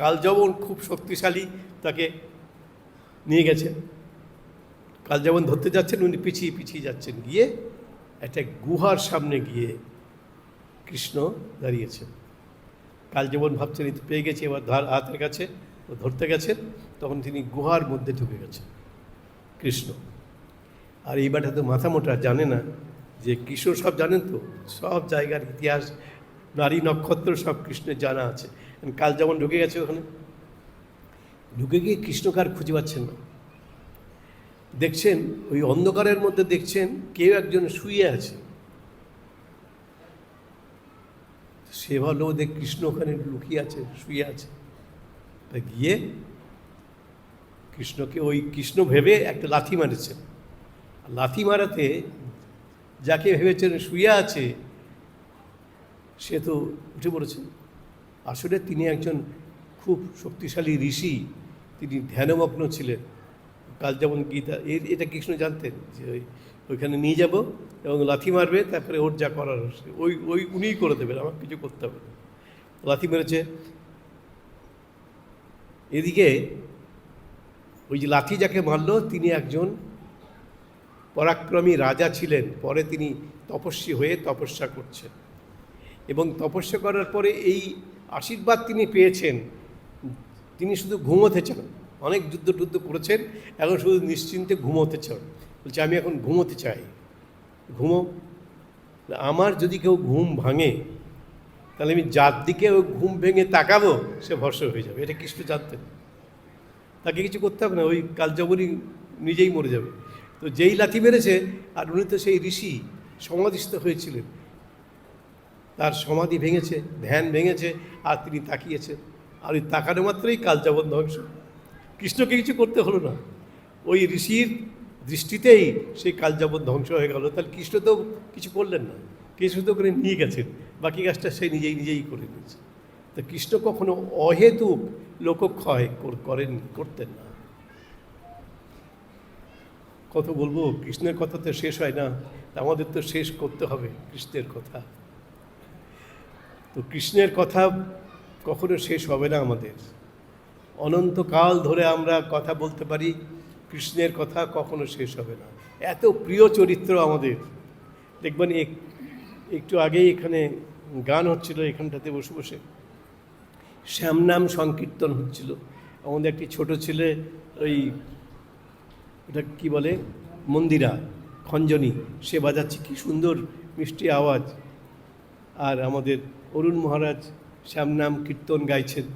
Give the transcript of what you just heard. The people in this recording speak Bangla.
কালযবন খুব শক্তিশালী, তাকে নিয়ে গেছেন। কালযবন ধরতে যাচ্ছেন, উনি পিছিয়ে পিছিয়ে যাচ্ছেন, গিয়ে একটা গুহার সামনে গিয়ে কৃষ্ণ দাঁড়িয়েছেন। কালযবন ভাবছেন এই তো পেয়ে গেছে, এবার হাতের কাছে ও ধরতে গেছেন, তখন তিনি গুহার মধ্যে ঢুকে গেছেন কৃষ্ণ। আর এই বাটা তো মাথা মোটা, জানে না যে কৃষ্ণ সব জানেন, তো সব জায়গার ইতিহাস, নারী নক্ষত্র সব কৃষ্ণের জানা আছে। কালযবন ঢুকে গেছে ওখানে, ঢুকে গিয়ে কৃষ্ণকে আর খুঁজে পাচ্ছেন না। দেখছেন ওই অন্ধকারের মধ্যে দেখছেন কেউ একজন শুয়ে আছে। সে ভালো দেখ কৃষ্ণ ওখানে লুকিয়ে আছে, শুয়ে আছে। তা গিয়ে কৃষ্ণকে, ওই কৃষ্ণ ভেবে একটা লাথি মারেছে। লাথি মারাতে যাকে ভেবেছেন শুয়ে আছে সে তো উঠে পড়েছে। আসলে তিনি একজন খুব শক্তিশালী ঋষি, তিনি ধ্যানমগ্ন ছিলেন। কালযবন গীতা এটা কৃষ্ণ জানতেন যে ওইখানে নিয়ে যাব এবং লাথি মারবে, তারপরে ওর যা করার ওই উনিই করে দেবেন, আমার কিছু করতে হবে না। লাথি মেরেছে। এদিকে ওই যে লাথি যাকে মারল তিনি একজন পরাক্রমী রাজা ছিলেন। পরে তিনি তপস্বী হয়ে তপস্যা করছেন, এবং তপস্যা করার পরে এই আশীর্বাদ তিনি পেয়েছেন, তিনি শুধু ঘুমোতে চান। অনেক যুদ্ধ টুদ্ধ করেছেন, এখন শুধু নিশ্চিন্তে ঘুমোতে চান। বলছে আমি এখন ঘুমোতে চাই, ঘুমো। আমার যদি কেউ ঘুম ভাঙে তাহলে আমি যার দিকে ওই ঘুম ভেঙে তাকাবো সে ভস্ম হয়ে যাবে। এটা কৃষ্ণ জানতেন, তাকে কিছু করতে হবে না, ওই কালযবনই নিজেই মরে যাবে। তো যেই লাথি মেরেছে, আর উনি তো সেই ঋষি সমাধিস্থ হয়েছিলেন, তার সমাধি ভেঙেছে, ধ্যান ভেঙেছে, আর তিনি তাকিয়েছেন। আর ওই তাকানো মাত্রই কালযবন ধ্বংস। কৃষ্ণকে কিছু করতে হলো না, ওই ঋষির দৃষ্টিতেই সেই কালযবন ধ্বংস হয়ে গেল। তাহলে কৃষ্ণ তো কিছু করলেন না, কৃষ্ণ তো করে নিয়ে গেছেন, বাকি কাজটা সে নিজেই করে নিয়েছে। তা কৃষ্ণ কখনো অহেতুক লোকক্ষয় করতেন না। কত বলবো, কৃষ্ণের কথা তো শেষ হয় না, আমাদের তো শেষ করতে হবে কৃষ্ণের কথা। তো কৃষ্ণের কথা কখনো শেষ হবে না আমাদের, অনন্তকাল ধরে আমরা কথা বলতে পারি, কৃষ্ণের কথা কখনো শেষ হবে না। এত প্রিয় চরিত্র আমাদের। দেখবেন একটু আগেই এখানে গান হচ্ছিল, এখানটাতে বসে বসে শ্যামনাম সংকীর্তন হচ্ছিল। আমাদের একটি ছোট ছেলে, ওই ওটা কী বলে, মন্দিরা খঞ্জনি, সে বাজাচ্ছে, কি সুন্দর মিষ্টি আওয়াজ। আর আমাদের অরুণ মহারাজ শ্যামনাম কীর্তন গাইছেন।